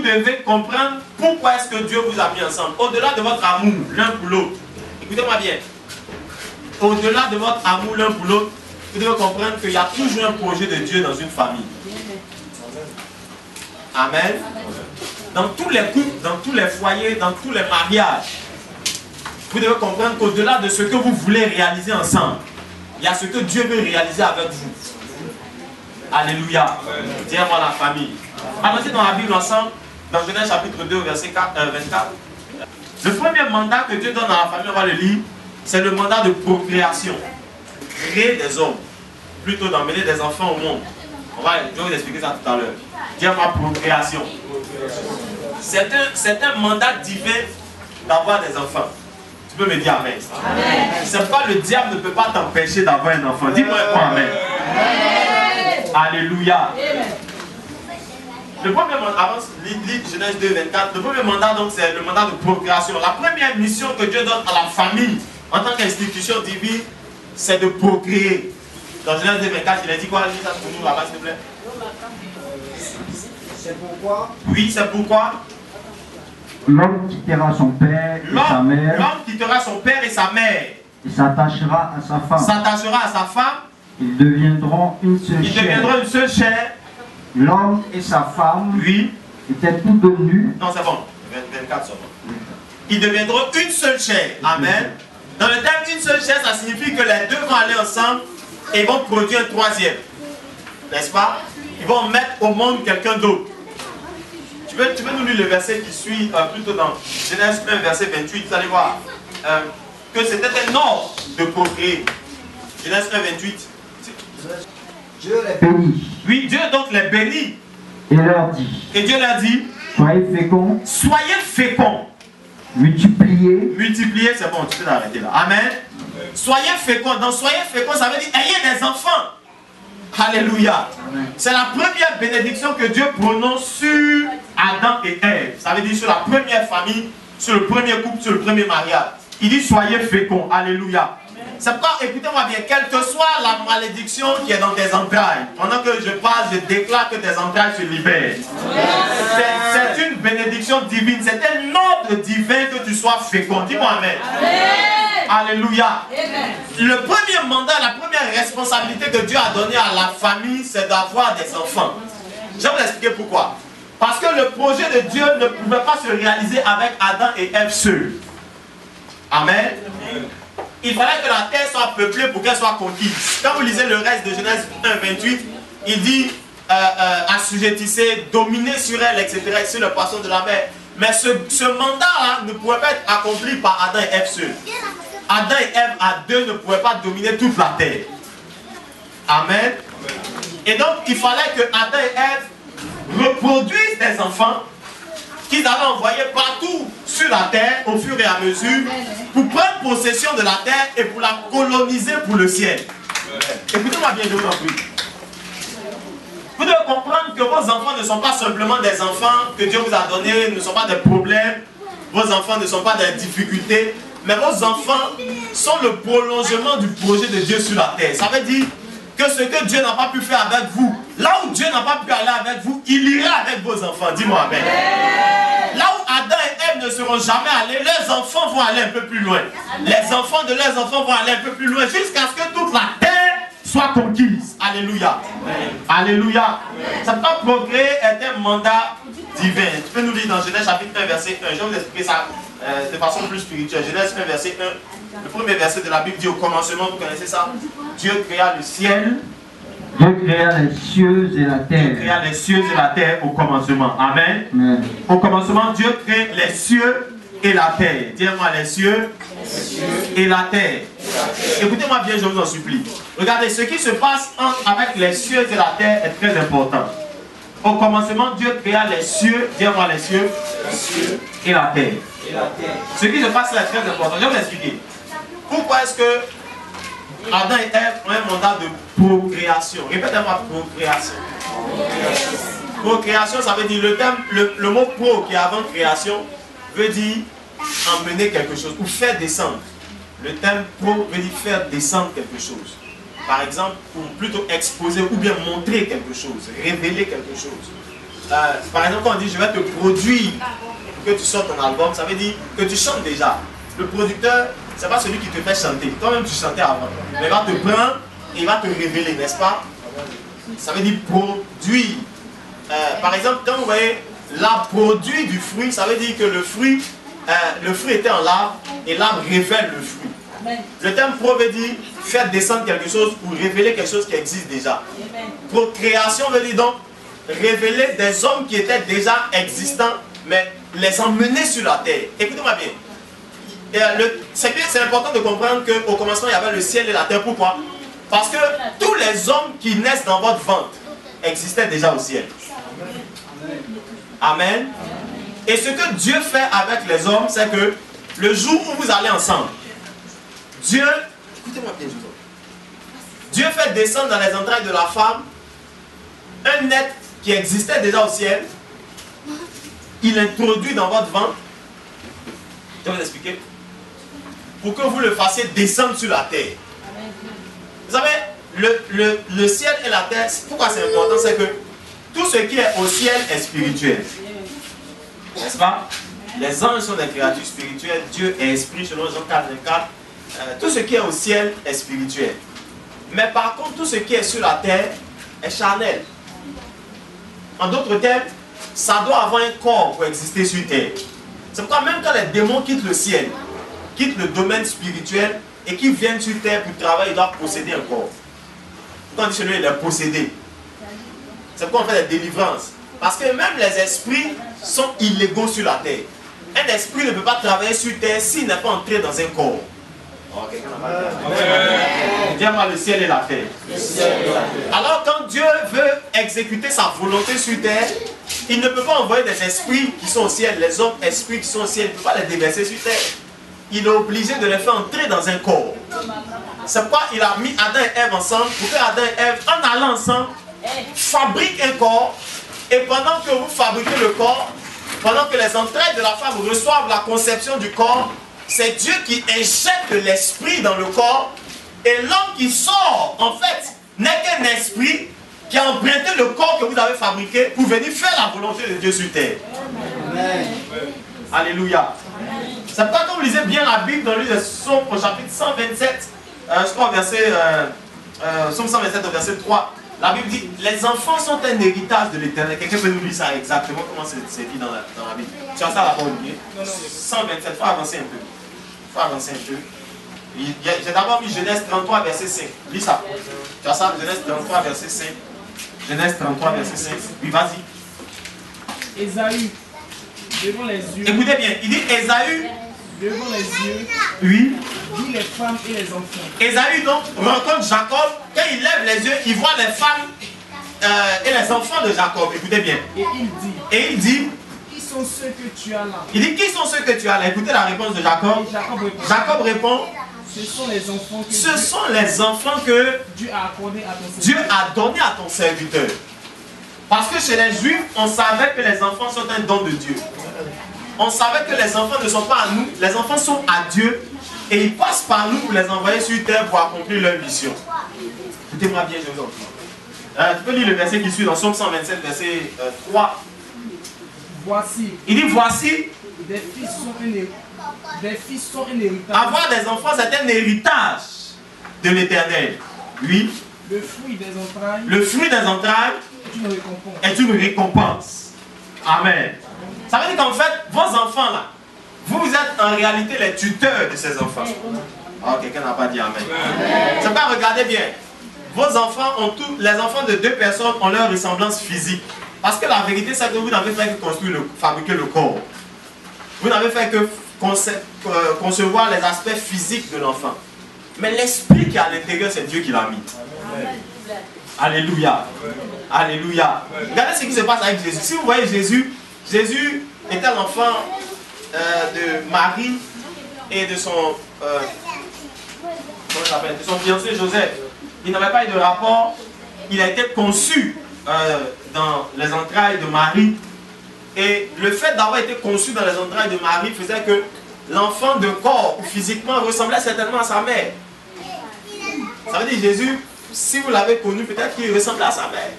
devez comprendre pourquoi est-ce que Dieu vous a mis ensemble. Au-delà de votre amour l'un pour l'autre. Écoutez-moi bien. Au-delà de votre amour l'un pour l'autre, vous devez comprendre qu'il y a toujours un projet de Dieu dans une famille. Amen. Dans tous les couples, dans tous les foyers, dans tous les mariages, vous devez comprendre qu'au-delà de ce que vous voulez réaliser ensemble, il y a ce que Dieu veut réaliser avec vous. Alléluia. Dis-moi la famille. Avancez dans la Bible ensemble, dans Genèse chapitre 2, verset 24. Le premier mandat que Dieu donne à la famille, on va le lire, c'est le mandat de procréation. Créer des hommes, plutôt d'emmener des enfants au monde. Je vais vous expliquer ça tout à l'heure. Dis-moi procréation. C'est un mandat divin d'avoir des enfants. Tu peux me dire amen. C'est pas le diable ne peut pas t'empêcher d'avoir un enfant. Dis-moi quoi amen. Alléluia. Le premier mandat, avance, lis Genèse 2, 24. Le premier mandat, donc, c'est le mandat de procréation. La première mission que Dieu donne à la famille, en tant qu'institution divine, c'est de procréer. Dans Genèse 2, 24, il a dit quoi? Lis ça pour nous là-bas, s'il te plaît. C'est pourquoi? Oui, c'est pourquoi l'homme quittera son père et sa mère. L'homme quittera son père et sa mère. Et s'attachera à sa femme. S'attachera à sa femme. Ils deviendront une seule chair. Ils deviendront une seule chair. L'homme et sa femme, oui, étaient tous deux nus. Non, c'est bon. 24, c'est bon. Ils deviendront une seule chair. Amen. Dans le terme une seule chair, ça signifie que les deux vont aller ensemble et ils vont produire un troisième. N'est-ce pas? Ils vont mettre au monde quelqu'un d'autre. Tu peux nous lire le verset qui suit, plutôt dans Genèse 1, verset 28. Vous allez voir que c'était un ordre de procréer. Genèse 1, 28. Dieu les bénit. Oui, Dieu donc les bénit. Et leur dit. Et Dieu leur dit. Soyez féconds. Soyez féconds. Multipliez. Multipliez, c'est bon, tu peux l'arrêter là. Amen. Soyez féconds. Donc soyez féconds, ça veut dire ayez des enfants. Alléluia. C'est la première bénédiction que Dieu prononce sur Adam et Ève. Ça veut dire sur la première famille, sur le premier couple, sur le premier mariage. Il dit soyez féconds. Alléluia. C'est pourquoi, écoutez-moi bien, quelle que soit la malédiction qui est dans tes entrailles, pendant que je parle, je déclare que tes entrailles se libèrent. C'est une bénédiction divine, c'est un ordre divin que tu sois fécond. Dis-moi amen. Alléluia. Le premier mandat, la première responsabilité que Dieu a donnée à la famille, c'est d'avoir des enfants. Je vais vous expliquer pourquoi. Parce que le projet de Dieu ne pouvait pas se réaliser avec Adam et Ève seuls. Amen. Il fallait que la terre soit peuplée pour qu'elle soit conquise. Quand vous lisez le reste de Genèse 1, 28, il dit assujettissez, dominez sur elle, etc., sur le poisson de la mer. Mais ce mandat-là ne pouvait pas être accompli par Adam et Ève seuls. Adam et Ève à deux ne pouvaient pas dominer toute la terre. Amen. Et donc, il fallait que Adam et Ève reproduisent des enfants qu'ils allaient envoyer partout sur la terre au fur et à mesure pour prendre possession de la terre et pour la coloniser pour le ciel. Écoutez-moi bien, je vous en prie. Vous devez comprendre que vos enfants ne sont pas simplement des enfants que Dieu vous a donnés, ne sont pas des problèmes, vos enfants ne sont pas des difficultés, mais vos enfants sont le prolongement du projet de Dieu sur la terre. Ça veut dire que ce que Dieu n'a pas pu faire avec vous, là où Dieu n'a pas pu aller avec vous, il ira avec vos enfants. Dis-moi amen. Là où Adam et Ève ne seront jamais allés, leurs enfants vont aller un peu plus loin. Les enfants de leurs enfants vont aller un peu plus loin jusqu'à ce que toute la terre soit conquise. Alléluia. Alléluia. C'est pas procréer est un mandat divin. Tu peux nous lire dans Genèse chapitre 1, verset 1. Je vais vous expliquer ça de façon plus spirituelle. Genèse 1, verset 1. Le premier verset de la Bible dit au commencement, vous connaissez ça? Dieu créa le ciel. Dieu créa les cieux et la terre. Dieu créa les cieux et la terre au commencement. Amen. Amen. Au commencement, Dieu crée les cieux et la terre. Dis-moi les cieux et la terre. Écoutez-moi bien, je vous en supplie. Regardez, ce qui se passe avec les cieux et la terre est très important. Au commencement, Dieu créa les cieux, dis-moi les cieux et la terre. Ce qui se passe là est très important. Je vais vous expliquer. Pourquoi est-ce que Adam et Ève ont un mandat de procréation? Répétez-moi procréation. Procréation, ça veut dire le mot pro qui est avant création veut dire emmener quelque chose ou faire descendre. Le terme pro veut dire faire descendre quelque chose. Par exemple, ou plutôt exposer ou bien montrer quelque chose, révéler quelque chose. par exemple, quand on dit je vais te produire que tu sortes ton album, ça veut dire que tu chantes déjà. Le producteur, c'est pas celui qui te fait chanter. Toi-même, tu chantais avant. Mais il va te prendre et il va te révéler, n'est-ce pas? Ça veut dire produire. Par exemple, quand vous voyez l'arbre produit du fruit, ça veut dire que le fruit était en l'arbre et l'arbre révèle le fruit. Le terme pro veut dire faire descendre quelque chose ou révéler quelque chose qui existe déjà. Procréation veut dire donc révéler des hommes qui étaient déjà existants, mais les emmener sur la terre. Écoutez-moi bien. C'est important de comprendre qu'au commencement, il y avait le ciel et la terre. Pourquoi? Parce que tous les hommes qui naissent dans votre ventre existaient déjà au ciel. Amen. Et ce que Dieu fait avec les hommes, c'est que le jour où vous allez ensemble, Dieu, écoutez-moi bien, Dieu fait descendre dans les entrailles de la femme un être qui existait déjà au ciel. Il introduit dans votre ventre. Je vais vous expliquer. Pour que vous le fassiez descendre sur la terre. Vous savez, le ciel et la terre, pourquoi c'est important? C'est que tout ce qui est au ciel est spirituel. N'est-ce pas? Les anges sont des créatures spirituelles. Dieu est esprit, selon Jean 4:24. Tout ce qui est au ciel est spirituel. Mais par contre, tout ce qui est sur la terre est charnel. En d'autres termes, ça doit avoir un corps pour exister sur terre. C'est pourquoi même quand les démons quittent le ciel, quittent le domaine spirituel et qui viennent sur terre pour travailler, ils doivent posséder un corps. Quand on dit celui-là, il est possédé. C'est pourquoi on fait des délivrances. Parce que même les esprits sont illégaux sur la terre. Un esprit ne peut pas travailler sur terre s'il n'est pas entré dans un corps. Oh, quelqu'un n'a pas dit. Dis-moi le ciel et la terre. Alors quand Dieu veut exécuter sa volonté sur terre, il ne peut pas envoyer des esprits qui sont au ciel, les hommes esprits qui sont au ciel, il ne peut pas les déverser sur terre. Il est obligé de les faire entrer dans un corps. C'est pourquoi il a mis Adam et Ève ensemble, pour que Adam et Ève, en allant ensemble, fabriquent un corps. Et pendant que vous fabriquez le corps, pendant que les entrailles de la femme reçoivent la conception du corps, c'est Dieu qui injecte l'esprit dans le corps. Et l'homme qui sort, en fait, n'est qu'un esprit qui a emprunté le corps que vous avez fabriqué pour venir faire la volonté de Dieu sur terre. Amen. Alléluia. C'est pourquoi quand vous lisez bien la Bible dans le livre de Psaume au chapitre 127, je crois au verset, Psaume 127 au verset 3, la Bible dit, les enfants sont un héritage de l'Éternel. Quelqu'un peut nous lire ça exactement, comment c'est dit dans la Bible. Tu as ça là-bas oublié? 127, il faut avancer un peu. Il faut avancer un peu. J'ai d'abord mis Genèse 33, verset 5. Lis ça. Tu as ça, Genèse 33, verset 5. Genèse 33, verset 5. Oui, vas-y. Ésaü, devant les yeux. Écoutez bien, il dit Ésaü. Devant les yeux. Oui. Dit les femmes et les enfants. Ésaü donc rencontre Jacob. Quand il lève les yeux, il voit les femmes et les enfants de Jacob. Écoutez bien. Et il dit. Qui sont ceux que tu as là? Il dit, qui sont ceux que tu as là? Écoutez la réponse de Jacob. Jacob répond. Ce sont les enfants que, Dieu a donné à ton serviteur. Parce que chez les Juifs, on savait que les enfants sont un don de Dieu. On savait que les enfants ne sont pas à nous, les enfants sont à Dieu. Et ils passent par nous pour les envoyer sur terre pour accomplir leur mission. Écoutez-moi bien, je vous en prie. Tu peux lire le verset qui suit dans Psaume 127, verset 3. Voici. Il dit, voici. Des fils sont un héritage. Avoir des enfants, c'est un héritage de l'Éternel. Oui. Le fruit des entrailles est une récompense. Amen. Ça veut dire qu'en fait, vos enfants là, vous êtes en réalité les tuteurs de ces enfants. Oh, quelqu'un n'a pas dit amen. C'est pas, regardez bien. Vos enfants ont tous, les enfants de deux personnes ont leur ressemblance physique. Parce que la vérité, c'est que vous n'avez fait que fabriquer le corps. Vous n'avez fait que concevoir les aspects physiques de l'enfant. Mais l'esprit qui est à l'intérieur, c'est Dieu qui l'a mis. Amen. Alléluia. Alléluia. Regardez ce qui se passe avec Jésus. Si vous voyez Jésus, Jésus était l'enfant de Marie et de son, de son fiancé Joseph. Il n'avait pas eu de rapport. Il a été conçu dans les entrailles de Marie. Et le fait d'avoir été conçu dans les entrailles de Marie faisait que l'enfant de corps ou physiquement ressemblait certainement à sa mère. Ça veut dire Jésus, si vous l'avez connu, peut-être qu'il ressemblait à sa mère.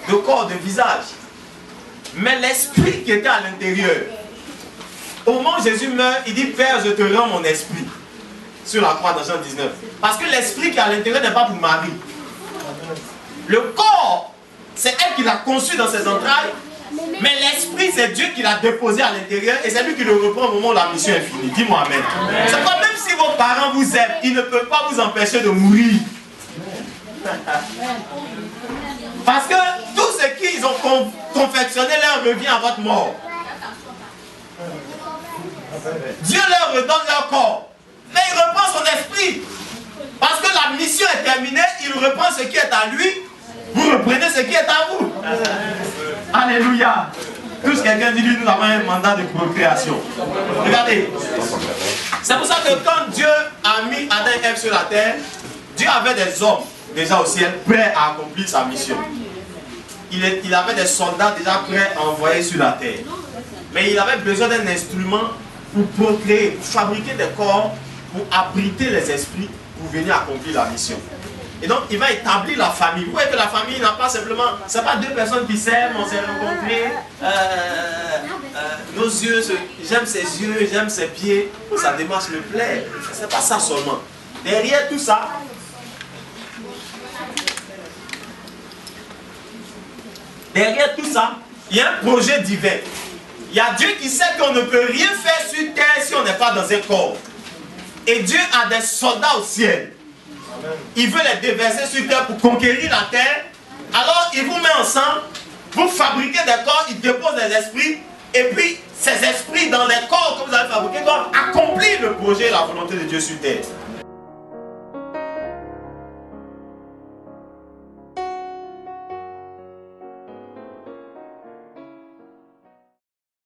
De corps, de visage. Mais l'esprit qui était à l'intérieur, au moment où Jésus meurt, il dit, Père, je te rends mon esprit. Sur la croix dans Jean 19. Parce que l'esprit qui est à l'intérieur n'est pas pour Marie. Le corps, c'est elle qui l'a conçu dans ses entrailles. Mais l'esprit, c'est Dieu qui l'a déposé à l'intérieur. Et c'est lui qui le reprend au moment où la mission est finie. Dis-moi amen. C'est comme même si vos parents vous aiment, ils ne peuvent pas vous empêcher de mourir. Parce que tout ce qu'ils ont confectionné leur revient à votre mort. Dieu leur redonne leur corps. Mais il reprend son esprit. Parce que la mission est terminée, il reprend ce qui est à lui. Vous reprenez ce qui est à vous. Alléluia. Tous quelqu'un dit, lui, nous avons un mandat de procréation. Regardez. C'est pour ça que quand Dieu a mis Adam et Ève sur la terre, Dieu avait des hommes déjà au ciel prêts à accomplir sa mission. Il avait des soldats déjà prêts à envoyer sur la terre. Mais il avait besoin d'un instrument pour procréer, pour fabriquer des corps, pour abriter les esprits, pour venir accomplir la mission. Et donc, il va établir la famille. Vous voyez que la famille n'a pas simplement... Ce n'est pas deux personnes qui s'aiment, on s'est rencontrés, nos yeux, j'aime ses yeux, j'aime ses pieds, sa démarche me plaît. Ce n'est pas ça seulement. Derrière tout ça, il y a un projet divin. Il y a Dieu qui sait qu'on ne peut rien faire sur terre si on n'est pas dans un corps. Et Dieu a des soldats au ciel. Il veut les déverser sur terre pour conquérir la terre. Alors il vous met ensemble, vous fabriquez des corps, il dépose des esprits. Et puis ces esprits dans les corps que vous avez fabriqués doivent accomplir le projet et la volonté de Dieu sur terre.